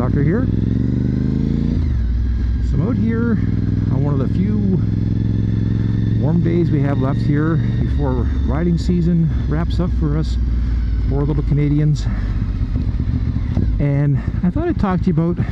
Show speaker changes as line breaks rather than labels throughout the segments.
Stalker here. So I'm out here on one of the few warm days we have left here before riding season wraps up for us poor little Canadians. And I thought I'd talk to you about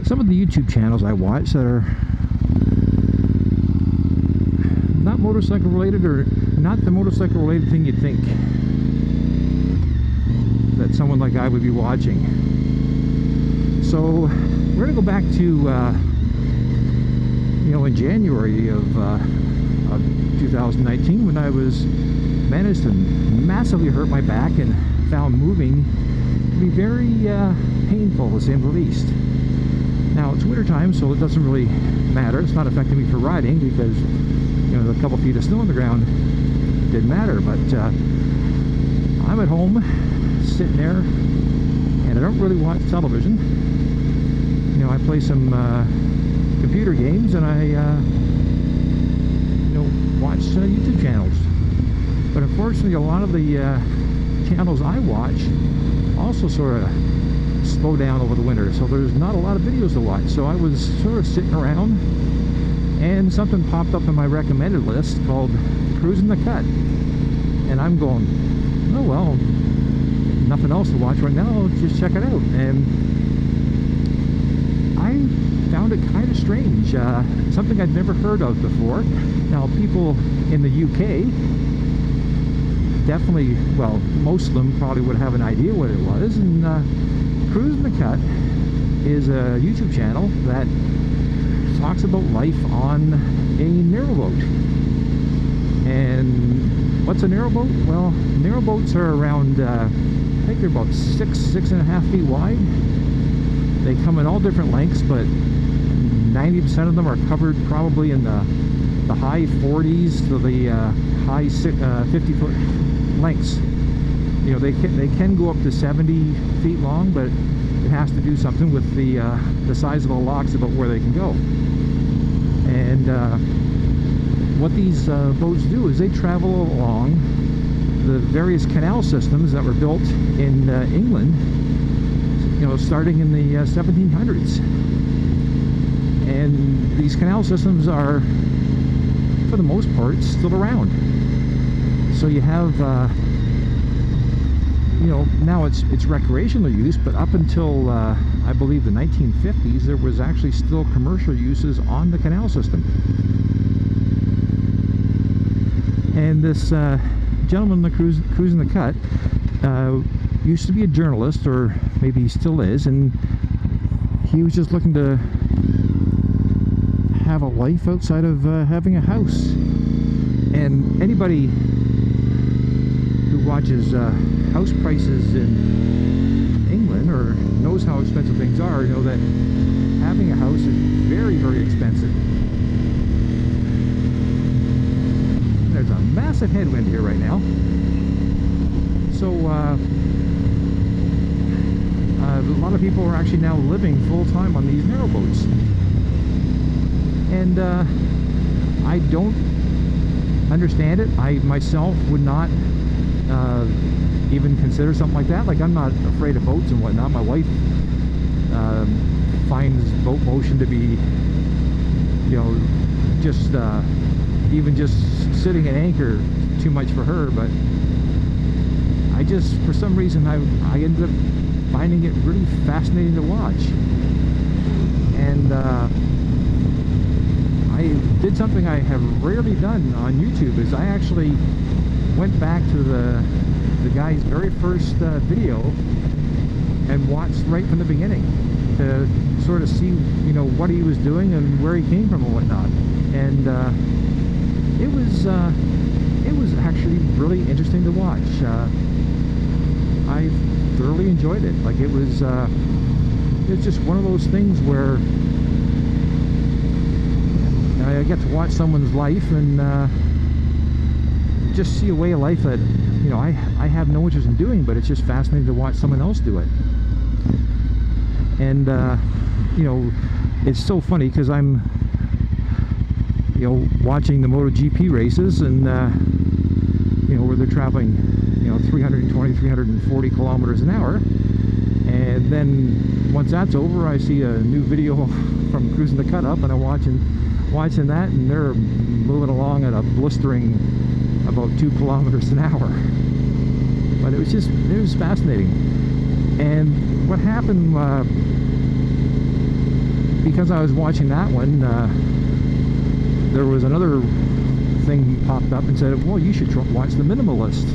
some of the YouTube channels I watch that are not motorcycle related, or not the motorcycle related thing you'd think that someone like I would be watching. So we're gonna go back to in January of 2019, when I managed to massively hurt my back and found moving to be very painful, to say the least. Now it's winter time, so it doesn't really matter. It's not affecting me for riding because the couple feet of snow on the ground didn't matter. But I'm at home sitting there, and I don't really watch television. I play some computer games, and I watch YouTube channels. But unfortunately, a lot of the channels I watch also sort of slow down over the winter, so there's not a lot of videos to watch. So I was sort of sitting around, and something popped up in my recommended list called Cruising the Cut, and I'm going, oh well, nothing else to watch right now, let's just check it out. And I found it kind of strange, something I'd never heard of before. Now people in the UK definitely, well, most of them probably would have an idea what it was. And Cruising the Cut is a YouTube channel that talks about life on a narrowboat. And what's a narrowboat? Well, narrowboats are around, I think they're about 6.5 feet wide. They come in all different lengths, but 90% of them are covered probably in the high 40s to the high 50-foot lengths. They can go up to 70 feet long, but it has to do something with the size of the locks about where they can go. And what these boats do is they travel along the various canal systems that were built in England, starting in the 1700s. And these canal systems are, for the most part, still around. So you have now it's recreational use, but up until I believe the 1950s, there was actually still commercial uses on the canal system. And this gentleman cruising the Cut used to be a journalist, or maybe he still is, and he was just looking to have a life outside of having a house. And anybody who watches house prices in England, or knows how expensive things are, know that having a house is very, very expensive. There's a massive headwind here right now. So a lot of people are actually now living full-time on these narrowboats. And I don't understand it. I myself would not even consider something like that. Like, I'm not afraid of boats and whatnot. My wife finds boat motion to be, even just sitting at anchor too much for her. But I just, for some reason, I ended up finding it really fascinating to watch. And I did something I have rarely done on YouTube, is I actually went back to the guy's very first video and watched right from the beginning to sort of see what he was doing and where he came from and whatnot. And it was actually really interesting to watch. I thoroughly enjoyed it. Like, it's just one of those things where I get to watch someone's life and just see a way of life that I have no interest in doing, but it's just fascinating to watch someone else do it. And it's so funny because I'm watching the MotoGP races, and where they're traveling 320, 340 kilometers an hour, And then once that's over, I see a new video from Cruising the Cut Up, and I'm watching that, and they're moving along at a blistering about 2 kilometers an hour. But it was fascinating. And what happened, because I was watching that one, there was another thing popped up and said, well, you should watch The Minimalist.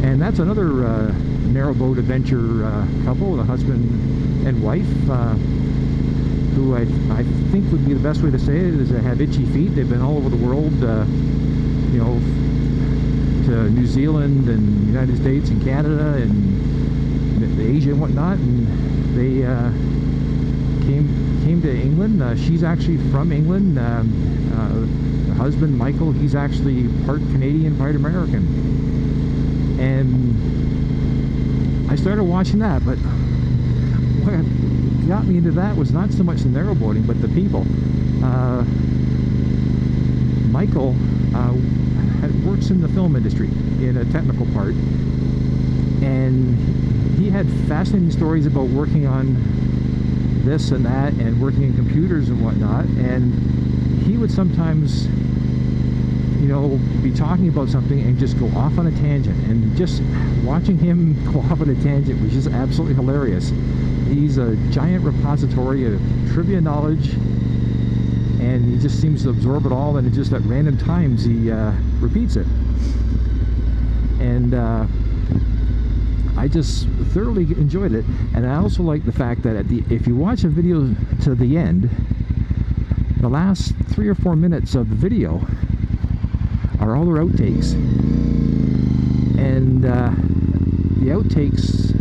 And that's another narrowboat adventure couple, the husband and wife, who I think would be the best way to say it is they have itchy feet. They've been all over the world, you know, to New Zealand and United States and Canada and Asia and whatnot, and they came to England. She's actually from England. The husband, Michael, he's actually part Canadian, part American. And I started watching that, but what got me into that was not so much the narrowboating, but the people. Michael works in the film industry in a technical part, and he had fascinating stories about working on this and that and working in computers and whatnot. And he would sometimes, you know, be talking about something and just go off on a tangent, and just watching him go off on a tangent was just absolutely hilarious. He's a giant repository of trivia knowledge, and he just seems to absorb it all, and just at random times he repeats it. And I just thoroughly enjoyed it. And I also like the fact that if you watch a video to the end, the last 3 or 4 minutes of the video are all their outtakes. And the outtakes,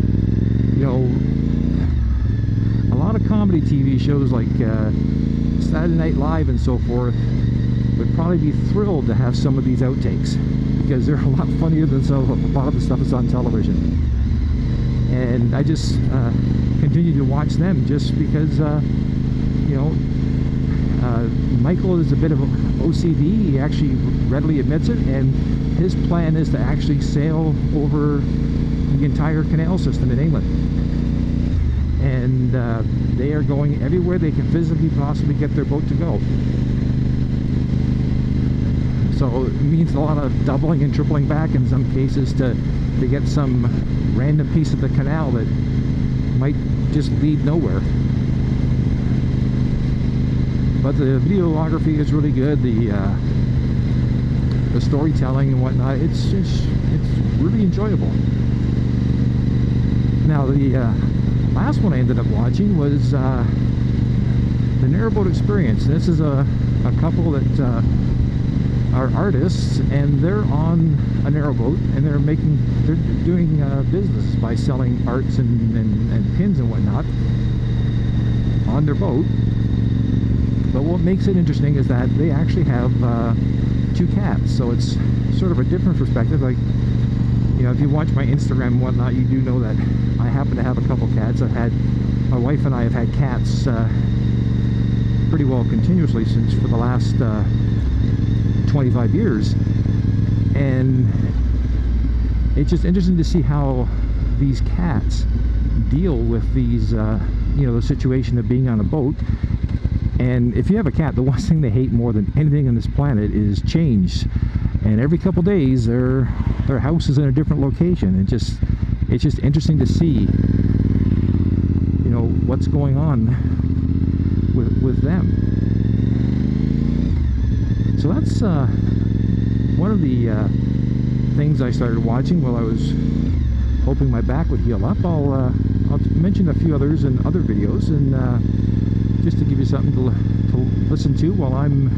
you know, a lot of comedy TV shows like Saturday Night Live and so forth would probably be thrilled to have some of these outtakes, because they're a lot funnier than a lot of the stuff that's on television. And I just continue to watch them just because, you know, Michael is a bit of OCD. He actually readily admits it, and his plan is to actually sail over the entire canal system in England. And they are going everywhere they can physically possibly get their boat to go. So it means a lot of doubling and tripling back in some cases to get some random piece of the canal that might just lead nowhere. But the videography is really good. The storytelling and whatnot, it's really enjoyable. Now the last one I ended up watching was the Narrowboat Experience. This is a couple that are artists, and they're on a narrowboat, and they're doing business by selling arts and pins and whatnot on their boat. But what makes it interesting is that they actually have 2 cats, so it's sort of a different perspective. Like, you know, if you watch my Instagram and whatnot, you do know that I happen to have a couple cats. My wife and I have had cats pretty well continuously for the last 25 years, and it's just interesting to see how these cats deal with these you know, the situation of being on a boat. And if you have a cat, the one thing they hate more than anything on this planet is change. And every couple days their house is in a different location. It's just interesting to see, you know, what's going on with them. So that's one of the things I started watching while I was hoping my back would heal up. I'll mention a few others in other videos, and just to give you something to listen to while I'm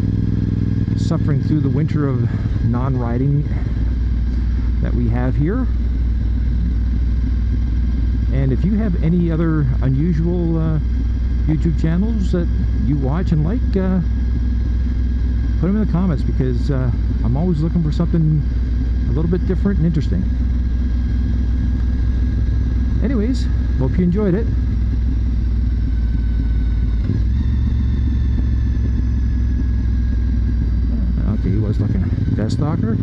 suffering through the winter of non-riding that we have here. And if you have any other unusual YouTube channels that you watch and like, put them in the comments, because I'm always looking for something a little bit different and interesting. Anyways, hope you enjoyed it. Okay, he was looking at DeathsStalker.